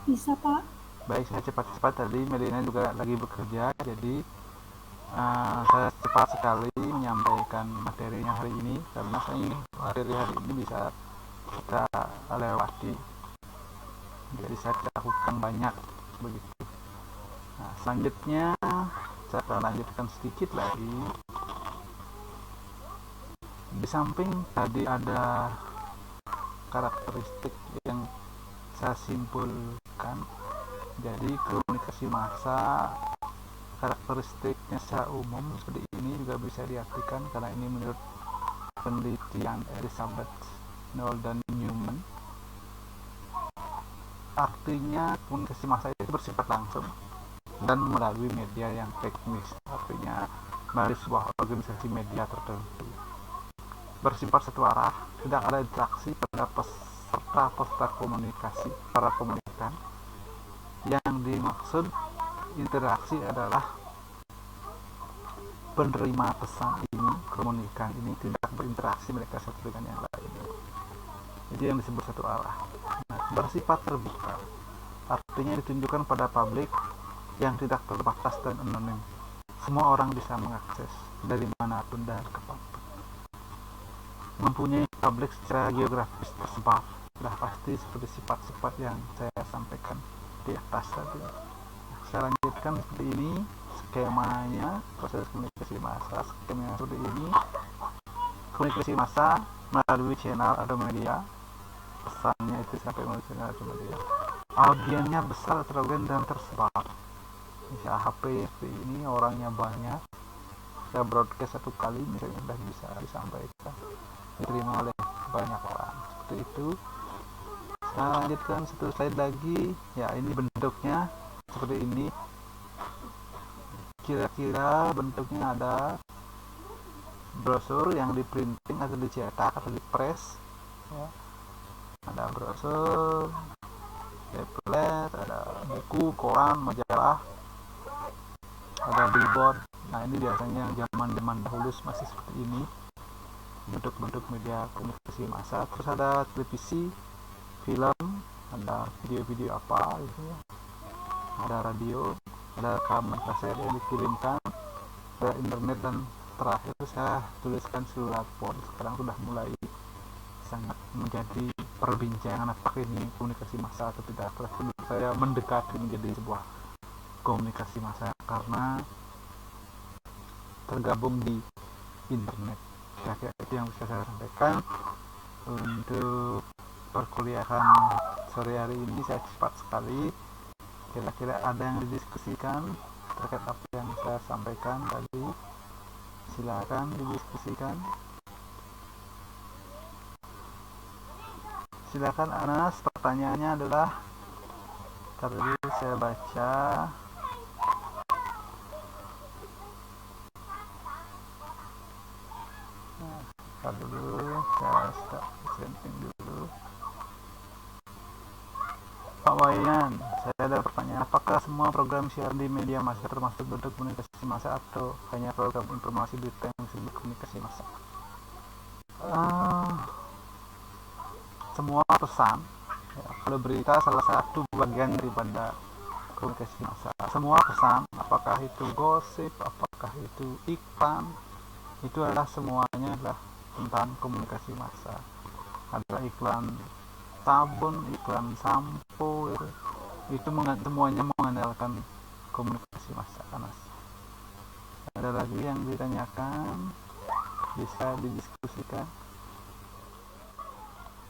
Bisa, Pak. Baik, saya cepat-cepat tadi Melina juga lagi bekerja, jadi saya cepat sekali menyampaikan materinya hari ini karena saya ingin materi hari ini bisa kita lewati. Jadi saya tidak lakukan banyak begitu. Nah, selanjutnya saya akan lanjutkan sedikit lagi. Di samping tadi ada karakteristik yang saya simpulkan, jadi komunikasi massa karakteristiknya secara umum seperti ini juga bisa diartikan karena ini menurut penelitian Elizabeth Noel dan Newman. Artinya komunikasi massa itu bersifat langsung dan melalui media yang teknis, artinya melalui sebuah organisasi media tertentu, bersifat satu arah, tidak ada interaksi pada peserta komunikasi para komunikan. Yang dimaksud interaksi adalah penerima pesan ini, komunikan ini tidak berinteraksi mereka satu dengan yang lain. Jadi yang disebut satu arah. Nah, bersifat terbuka, artinya ditunjukkan pada publik yang tidak terbatas dan anonim. Semua orang bisa mengakses dari manapun dan kapanpun. Mempunyai publik secara geografis tersebar, sudah pasti seperti sifat-sifat yang saya sampaikan di atas tadi. Nah, saya lanjutkan seperti ini skemanya proses komunikasi massa. Skemanya seperti ini: komunikasi massa melalui channel atau media, pesannya itu sampai melalui channel atau media, audiennya besar, heterogen dan tersebar. Misalnya HP seperti ini, orangnya banyak, saya broadcast satu kali misalnya sudah bisa disampaikan, diterima oleh banyak orang, seperti itu. Saya lanjutkan satu slide lagi. Ya, ini bentuknya seperti ini, kira-kira bentuknya ada brosur yang di printing atau dicetak atau di press ya. Ada brosur, pamflet, ada buku, koran, majalah, ada billboard. Nah, ini biasanya zaman dahulu masih seperti ini bentuk-bentuk media komunikasi massa. Terus ada televisi, film, ada video-video apa gitu ya, ada radio, ada rekaman kaset yang dikirimkan, ada internet, dan terakhir saya tuliskan seluler pon. Sekarang sudah mulai sangat menjadi perbincangan apakah ini komunikasi massa atau tidak. Terakhir saya mendekati menjadi sebuah komunikasi massa karena tergabung di internet. Kira-kira itu yang bisa saya sampaikan untuk perkuliahan sore hari ini. Saya cepat sekali. Kira-kira ada yang didiskusikan terkait apa yang saya sampaikan tadi? Silakan didiskusikan. Silakan Anas, pertanyaannya adalah, tadi saya baca. Nah, dulu saya start presenting dulu. Pak Wayan, saya ada pertanyaan, apakah semua program siaran di media massa termasuk bentuk komunikasi massa atau hanya program informasi berita yang disebut komunikasi massa? Semua pesan ya, kalau berita salah satu bagian daripada komunikasi massa. Semua pesan, apakah itu gosip, apakah itu iklan, itu adalah semuanya adalah tentang komunikasi massa. Ada iklan sabun, iklan sampo, itu semuanya mengandalkan komunikasi massa. Anas, ada lagi yang ditanyakan, bisa didiskusikan.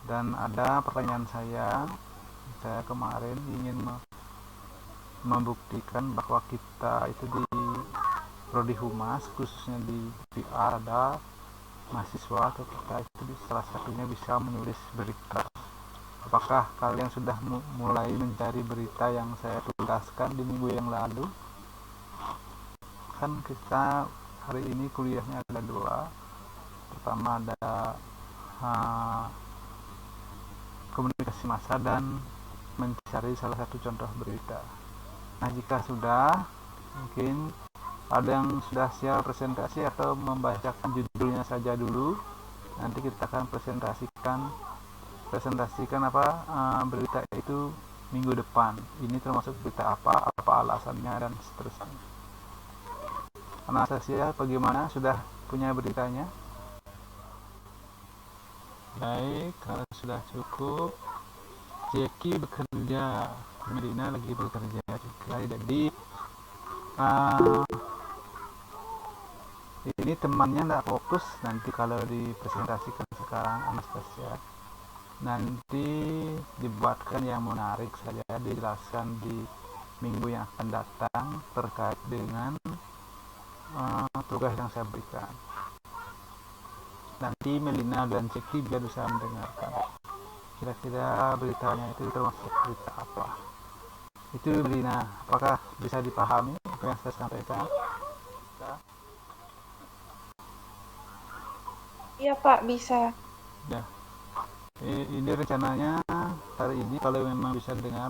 Dan ada pertanyaan saya kemarin ingin membuktikan bahwa kita itu di Prodi Humas, khususnya di PR, ada mahasiswa atau kita itu salah satunya bisa menulis berita. Apakah kalian sudah mulai mencari berita yang saya tugaskan di minggu yang lalu? Kan kita hari ini kuliahnya ada dua. Pertama ada komunikasi massa dan mencari salah satu contoh berita. Nah, jika sudah, mungkin ada yang sudah siap presentasi atau membacakan judulnya saja dulu. Nanti kita akan presentasikan berita itu minggu depan. Ini termasuk berita apa alasannya, dan seterusnya. Anastasia, bagaimana? Sudah punya beritanya? Baik, kalau sudah cukup. Jackie bekerja, Medina lagi bekerja juga. Jadi ini temannya nggak fokus nanti kalau dipresentasikan sekarang Anastasia. Nanti dibuatkan yang menarik saja, dijelaskan di minggu yang akan datang terkait dengan tugas yang saya berikan. Nanti Melina dan Ceki biar bisa mendengarkan kira-kira beritanya itu termasuk berita apa. Itu Melina, apakah bisa dipahami apa yang saya sampaikan? Iya Pak, bisa. Ya, ini rencananya hari ini kalau memang bisa dengar,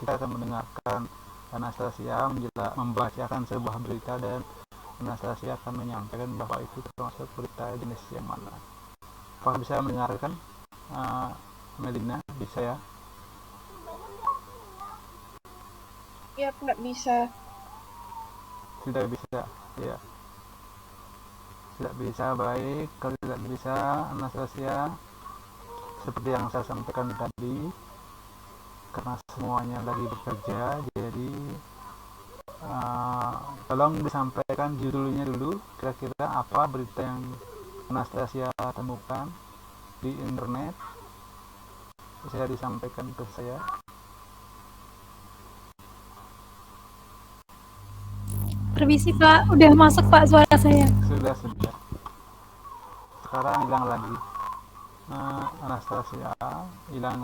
kita akan mendengarkan Anastasia membacakan sebuah berita, dan Anastasia akan menyampaikan bahwa itu termasuk berita jenis yang mana. Apakah bisa mendengarkan, Melina? Bisa ya? Iya Pak, bisa. Tidak bisa, ya. Tidak bisa, baik. Kalau tidak bisa, Anastasia, seperti yang saya sampaikan tadi, karena semuanya lagi bekerja, jadi tolong disampaikan judulnya dulu, kira-kira apa berita yang Anastasia temukan di internet, bisa disampaikan ke saya. Permisi Pak, udah masuk Pak suara saya. Sudah. Sekarang hilang lagi. Anastasia hilang.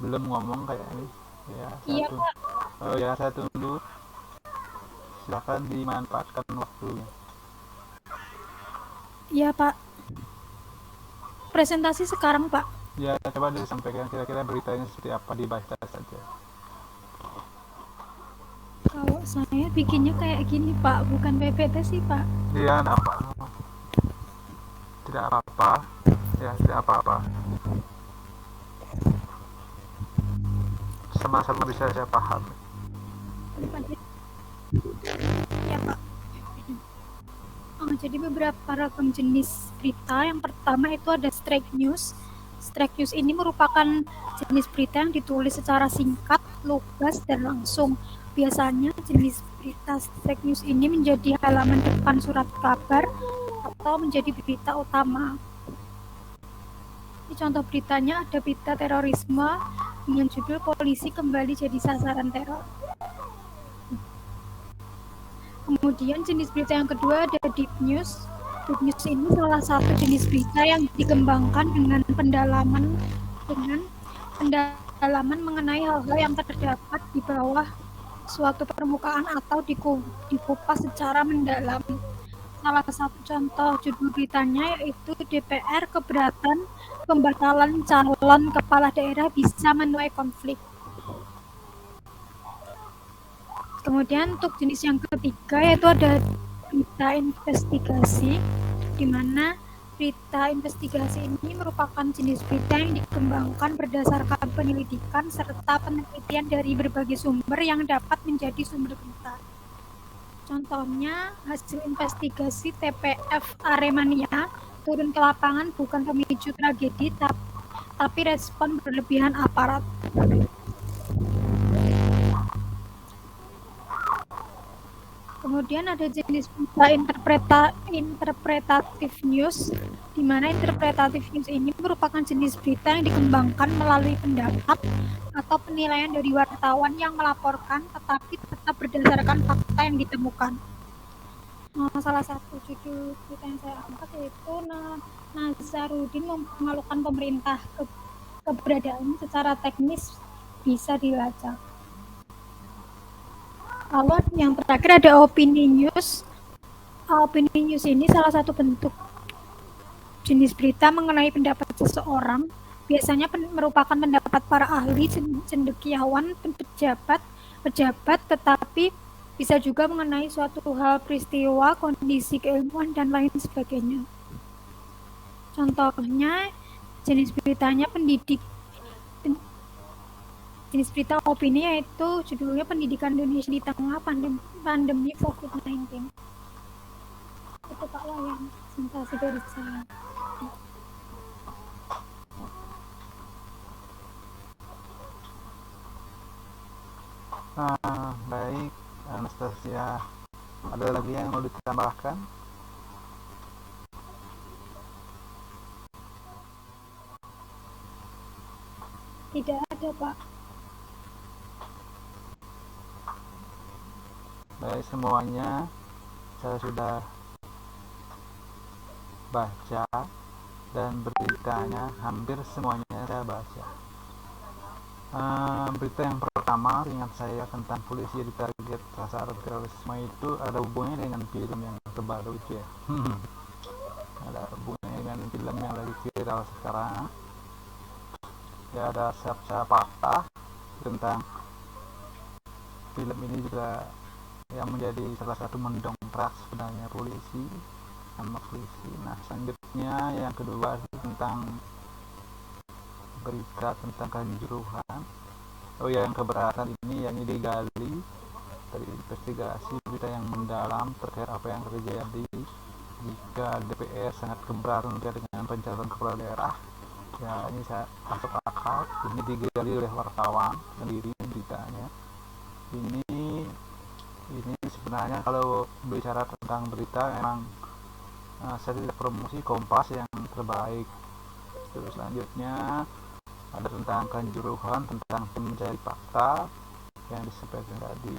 Belum ngomong kayak ini. Ya, Iya Pak. Saya tunggu. Silakan dimanfaatkan waktunya. Iya Pak. Presentasi sekarang Pak. Ya, coba disampaikan kira-kira beritanya seperti apa, dibaca saja. Kalau saya bikinnya kayak gini Pak, bukan PPT sih Pak. Iya, tidak apa-apa. Ya, tidak apa-apa. Sama-sama bisa saya paham. Ya Pak. Jadi beberapa ragam jenis berita. Yang pertama itu ada strike news. Strike news ini merupakan jenis berita yang ditulis secara singkat, lugas, dan langsung. Biasanya jenis berita strike news ini menjadi halaman depan surat kabar atau menjadi berita utama. Ini contoh beritanya, ada berita terorisme dengan judul polisi kembali jadi sasaran teror. Kemudian jenis berita yang kedua ada deep news. Deep news ini salah satu jenis berita yang dikembangkan dengan pendalaman mengenai hal-hal yang terdapat di bawah suatu permukaan atau dikupas secara mendalam. Salah satu contoh judul beritanya yaitu DPR keberatan pembatalan calon kepala daerah bisa menuai konflik. Kemudian untuk jenis yang ketiga yaitu ada berita investigasi, di mana berita investigasi ini merupakan jenis berita yang dikembangkan berdasarkan penyelidikan serta penelitian dari berbagai sumber yang dapat menjadi sumber berita. Contohnya, hasil investigasi TPF Aremania turun ke lapangan bukan pemicu tragedi, tapi respon berlebihan aparat. Kemudian ada jenis berita interpretatif news, di mana interpretatif news ini merupakan jenis berita yang dikembangkan melalui pendapat atau penilaian dari wartawan yang melaporkan, tetapi tetap berdasarkan fakta yang ditemukan. Salah satu judul berita yang saya angkat yaitu Nazarudin mempermalukan pemerintah, keberadaannya secara teknis bisa dilacak. Lalu yang terakhir ada opini news. Opini news ini salah satu bentuk jenis berita mengenai pendapat seseorang. Biasanya merupakan pendapat para ahli, cendekiawan, pejabat, tetapi bisa juga mengenai suatu hal, peristiwa, kondisi keilmuan, dan lain sebagainya. Contohnya, jenis beritanya jenis berita opini, yaitu judulnya Pendidikan Indonesia di Tengah Pandemi COVID-19. Itu Pak Wayan, presentasi dari saya. Baik Anastasia, ada lagi yang mau ditambahkan? Tidak ada Pak. Baik semuanya, saya sudah baca dan beritanya hampir semuanya saya baca. Berita yang pertama, ingat saya, tentang polisi ditarget sasaran terorisme itu ada hubungannya dengan film yang terbaru itu ya. Ada hubungannya dengan film yang lagi viral sekarang ya. Ada siap-siap fakta tentang film ini juga yang menjadi salah satu mendongkrak sebenarnya polisi sama polisi. Nah selanjutnya yang kedua tentang berita tentang Kanjuruhan. Yang keberatan ini yang digali dari investigasi berita yang mendalam terkait apa yang terjadi jika DPR sangat keberatan dengan pencalonan kepala daerah. Ya ini saya masuk akal, ini digali oleh wartawan sendiri beritanya. Ini sebenarnya kalau bicara tentang berita memang saya tidak promosi Kompas yang terbaik. Terus selanjutnya ada tentang Kanjuruhan, tentang tim mencari fakta yang disampaikan tadi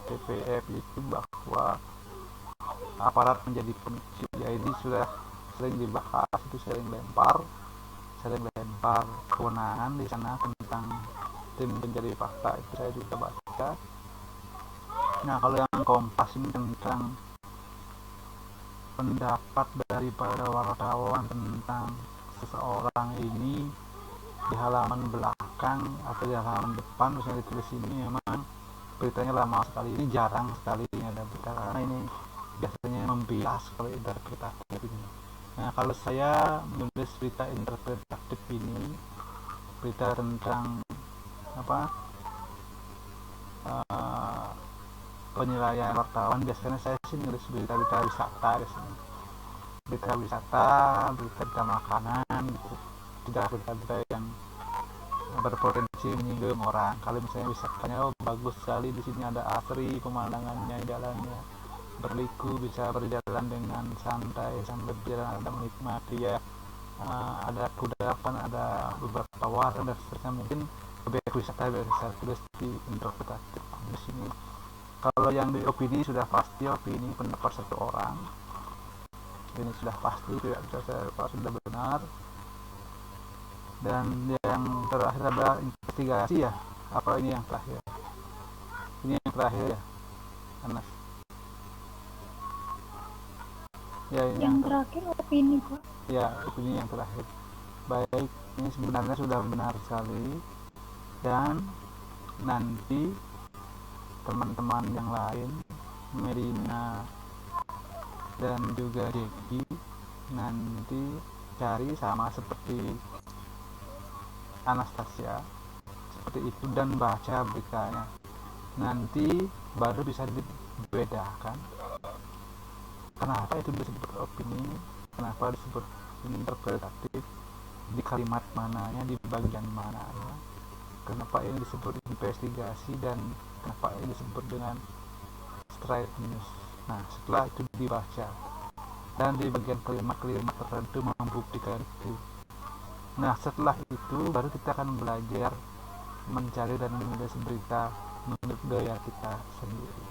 TPF itu bahwa aparat menjadi pemicu. Ya ini sudah sering dibahas, itu sering lempar kewenangan di sana tentang tim pencari fakta, itu saya juga baca. Nah kalau yang Kompas ini tentang pendapat daripada wartawan tentang seseorang ini di halaman belakang atau di halaman depan misalnya ditulis ini, memang beritanya lama sekali, ini jarang sekali ini ada berita karena ini biasanya membias kalau interpretatif ini. Nah kalau saya menulis berita interpretatif ini, berita tentang penilaian wartawan, biasanya saya sih nulis berita-berita wisata biasanya. Berita makanan gitu. Tidak berita yang berpotensi menyinggung orang. Kalau misalnya wisatanya bagus sekali, di sini ada asri, pemandangannya, jalannya berliku, bisa berjalan dengan santai sambil berjalan, ada menikmati ya, ada kudapan, ada beberapa warna dan seterusnya. Mungkin objek wisata biasa saya tulis di interpretatif di sini. Kalau yang di opini sudah pasti opini pendapat satu orang, ini sudah pasti, tidak bisa saya lupa, sudah benar. Dan yang terakhir ada investigasi ya. Apa ini yang terakhir? Ini yang terakhir ya, Anas? Ya, yang terakhir opini Pak. Ya, opini yang terakhir. Baik, ini sebenarnya sudah benar sekali. Dan nanti teman-teman yang lain, Medina dan juga Jeki, nanti cari sama seperti Anastasia seperti itu dan baca beritanya, nanti baru bisa dibedakan kenapa itu disebut opini, kenapa disebut interpretatif, di kalimat mananya, di bagian mananya, kenapa ini disebut investigasi, dan kenapa ini disebut dengan straight news. Nah setelah itu dibaca dan di bagian kalimat-kalimat tertentu membuktikan itu. Nah setelah itu baru kita akan belajar mencari dan menulis berita menurut gaya kita sendiri.